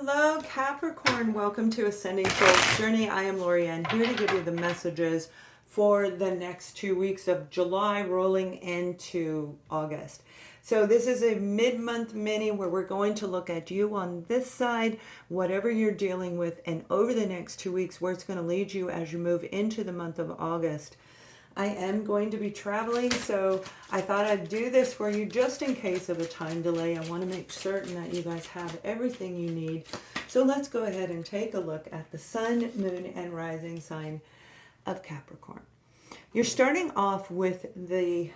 Hello, Capricorn. Welcome to Ascending Souls Journey. I am Lorianne, here to give you the messages for the next 2 weeks of July rolling into August. So this is a mid-month mini where we're going to look at you on this side, whatever you're dealing with, and over the next 2 weeks where it's going to lead you as you move into the month of August. I am going to be traveling, so I thought I'd do this for you just in case of a time delay. I want to make certain that you guys have everything you need. So let's go ahead and take a look at the sun, moon, and rising sign of Capricorn. You're starting off with the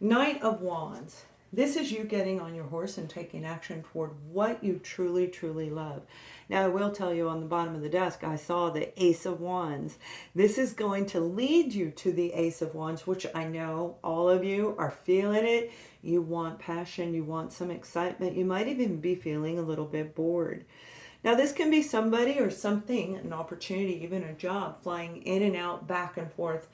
Knight of Wands. This is you getting on your horse and taking action toward what you truly, truly love. Now, I will tell you on the bottom of the desk, I saw the Ace of Wands. This is going to lead you to the Ace of Wands, which I know all of you are feeling it. You want passion, you want some excitement. You might even be feeling a little bit bored. Now, this can be somebody or something, an opportunity, even a job, flying in and out, back and forth,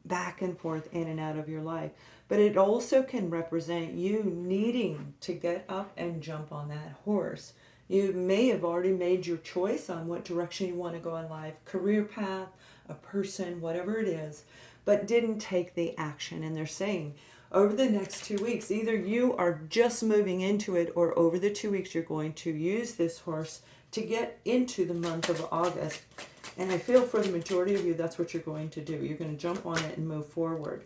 in and out of your life. But it also can represent you needing to get up and jump on that horse. You may have already made your choice on what direction you want to go in life, career path, a person, whatever it is, but didn't take the action. And they're saying over the next 2 weeks, either you are just moving into it, or over the 2 weeks, you're going to use this horse to get into the month of August. And I feel for the majority of you, that's what you're going to do. You're going to jump on it and move forward.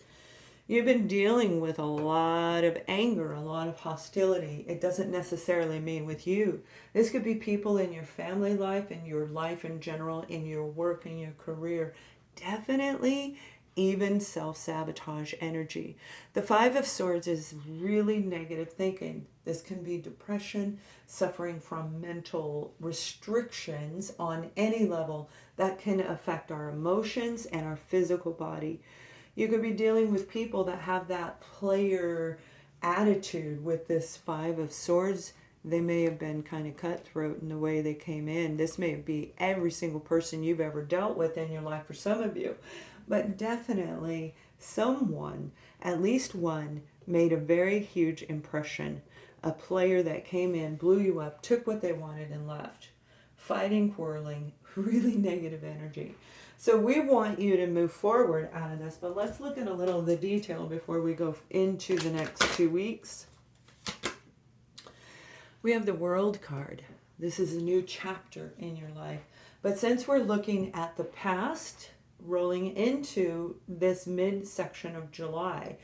You've been dealing with a lot of anger, a lot of hostility. It doesn't necessarily mean with you. This could be people in your family life, in your life in general, in your work, in your career. Definitely even self-sabotage energy. The Five of Swords is really negative thinking. This can be depression, suffering from mental restrictions on any level that can affect our emotions and our physical body. You could be dealing with people that have that player attitude with this Five of Swords. They may have been kind of cutthroat in the way they came in. This may be every single person you've ever dealt with in your life for some of you. But definitely someone, at least one, made a very huge impression. A player that came in, blew you up, took what they wanted and left. Fighting, quarreling, really negative energy. So we want you to move forward out of this, but let's look at a little of the detail before we go into the next 2 weeks. We have the World card. This is a new chapter in your life. But since we're looking at the past, rolling into this midsection of July,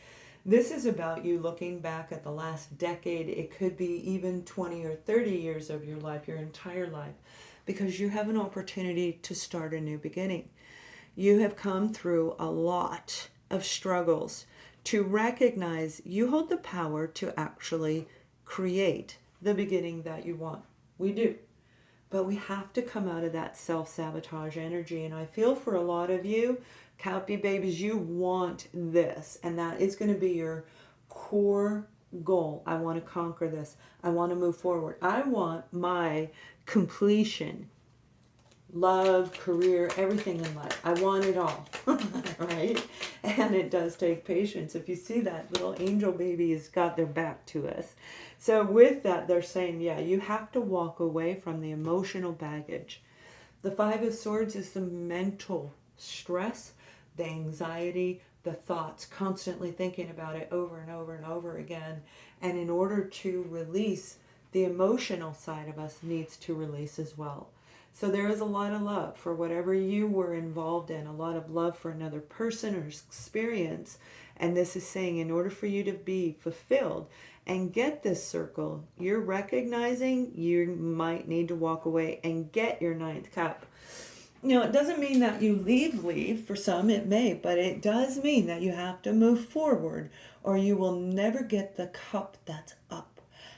this is about you looking back at the last decade. It could be even 20 or 30 years of your life, your entire life, because you have an opportunity to start a new beginning. You have come through a lot of struggles to recognize you hold the power to actually create the beginning that you want. We do. But we have to come out of that self-sabotage energy. And I feel for a lot of you, Cappy babies, you want this. And that is going to be your core goal. I want to conquer this. I want to move forward. I want my completion. Love, career, everything in life. I want it all, right? And it does take patience. If you see that little angel baby has got their back to us. So with that, they're saying, yeah, you have to walk away from the emotional baggage. The Five of Swords is the mental stress, the anxiety, the thoughts, constantly thinking about it over and over and over again. And in order to release, the emotional side of us needs to release as well. So there is a lot of love for whatever you were involved in, a lot of love for another person or experience. And this is saying in order for you to be fulfilled and get this circle, you're recognizing you might need to walk away and get your 9th cup. You know, it doesn't mean that you leave. For some it may, but it does mean that you have to move forward or you will never get the cup that's up.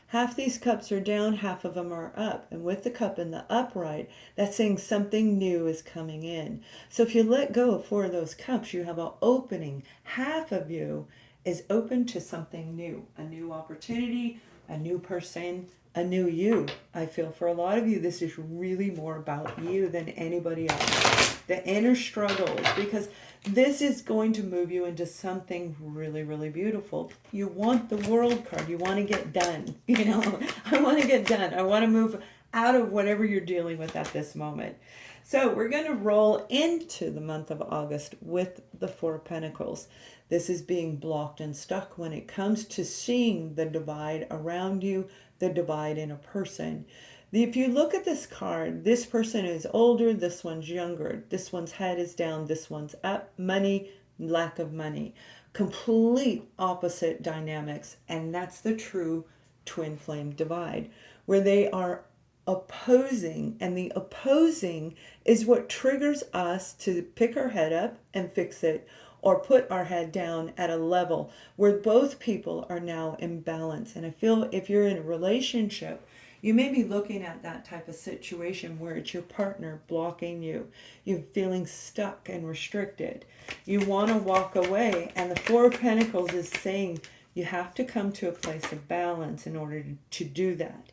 Half these cups are down, half of them are up. And with the cup in the upright, that's saying something new is coming in. So if you let go of 4 of those cups, you have an opening. Half of you is open to something new, a new opportunity, a new person, a new you. I feel for a lot of you, this is really more about you than anybody else. The inner struggles, because this is going to move you into something really, really beautiful. You want the World card. You want to get done. You know, I want to get done. I want to move out of whatever you're dealing with at this moment. So we're going to roll into the month of August with the Four of Pentacles. This is being blocked and stuck when it comes to seeing the divide around you, the divide in a person. If you look at this card, this person is older, this one's younger, this one's head is down, this one's up, money, lack of money. Complete opposite dynamics, and that's the true twin flame divide, where they are opposing, and the opposing is what triggers us to pick our head up and fix it, or put our head down at a level where both people are now in balance. And I feel if you're in a relationship, you may be looking at that type of situation where it's your partner blocking you. You're feeling stuck and restricted. You want to walk away, and the Four of Pentacles is saying you have to come to a place of balance in order to do that.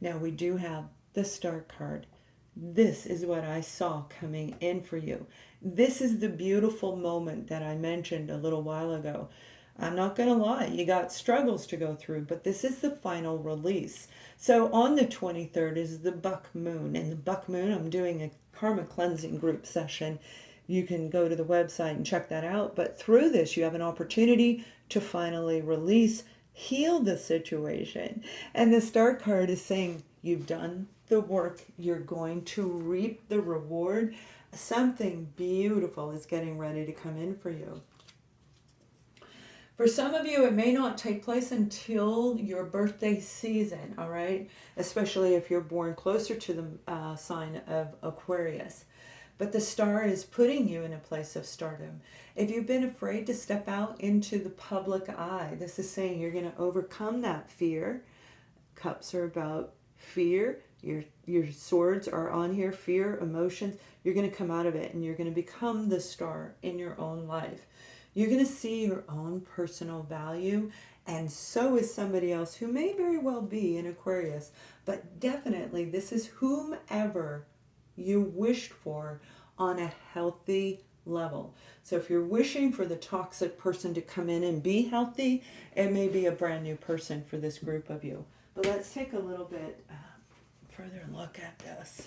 Now we do have the Star card. This is what I saw coming in for you. This is the beautiful moment that I mentioned a little while ago. I'm not going to lie, you got struggles to go through, but this is the final release. So on the 23rd is the Buck Moon. And the Buck Moon, I'm doing a karma cleansing group session. You can go to the website and check that out. But through this, you have an opportunity to finally release, heal the situation. And the Star card is saying you've done the work. You're going to reap the reward. Something beautiful is getting ready to come in for you. For some of you, it may not take place until your birthday season, all right? Especially if you're born closer to the sign of Aquarius. But the Star is putting you in a place of stardom. If you've been afraid to step out into the public eye, this is saying you're going to overcome that fear. Cups are about fear. Your swords are on here, fear, emotions. You're going to come out of it, and you're going to become the star in your own life. You're going to see your own personal value, and so is somebody else who may very well be an Aquarius, but definitely this is whomever you wished for on a healthy level. So if you're wishing for the toxic person to come in and be healthy, it may be a brand new person for this group of you. But let's take a little bit further look at this.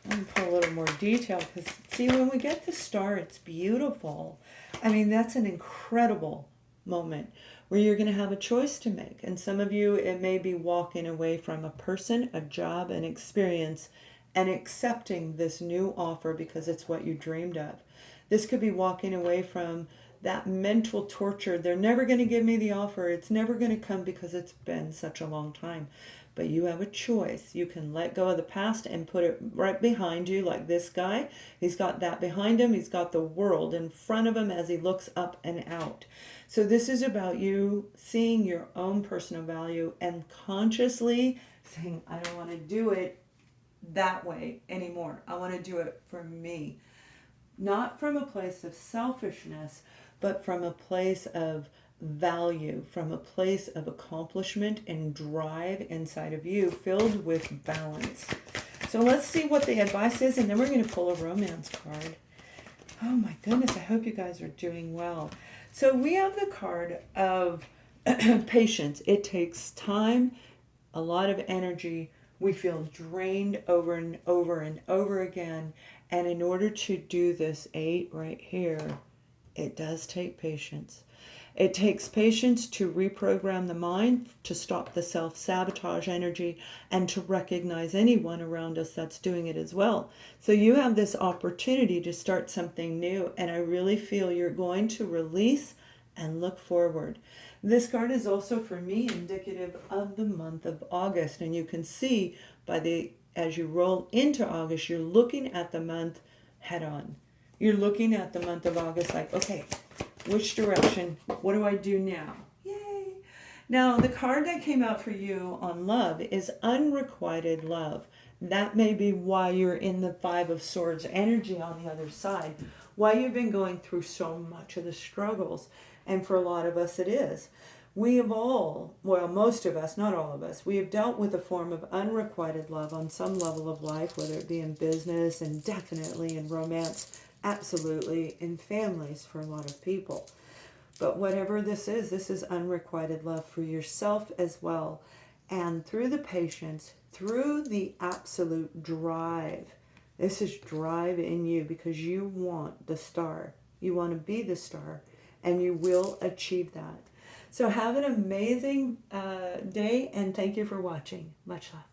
Let me put a little more detail, because see, when we get the Star, it's beautiful. I mean, that's an incredible moment where you're going to have a choice to make. And some of you, it may be walking away from a person, a job, an experience, and accepting this new offer because it's what you dreamed of. This could be walking away from that mental torture. They're never going to give me the offer. It's never going to come because it's been such a long time. But you have a choice. You can let go of the past and put it right behind you, like this guy. He's got that behind him. He's got the world in front of him as he looks up and out. So this is about you seeing your own personal value and consciously saying, I don't want to do it that way anymore. I want to do it for me. Not from a place of selfishness, but from a place of value, from a place of accomplishment and drive inside of you, filled with balance. So let's see what the advice is, and then we're going to pull a romance card. Oh my goodness, I hope you guys are doing well. So we have the card of patience. It takes time, a lot of energy. We feel drained over and over and over again. And in order to do this 8 right here, it does take patience. It takes patience to reprogram the mind, to stop the self-sabotage energy, and to recognize anyone around us that's doing it as well. So you have this opportunity to start something new, and I really feel you're going to release and look forward. This card is also, for me, indicative of the month of August, and you can see as you roll into August, you're looking at the month head on. You're looking at the month of August like, okay, which direction? What do I do now? Yay! Now, the card that came out for you on love is unrequited love. That may be why you're in the 5 of Swords energy on the other side, why you've been going through so much of the struggles. And for a lot of us, it is. We have all, well, most of us, not all of us, we have dealt with a form of unrequited love on some level of life, whether it be in business and definitely in romance, absolutely in families for a lot of people. But whatever this is unrequited love for yourself as well. And through the patience, through the absolute drive, this is drive in you because you want the star. You want to be the star, and you will achieve that. So have an amazing day, and thank you for watching. Much love.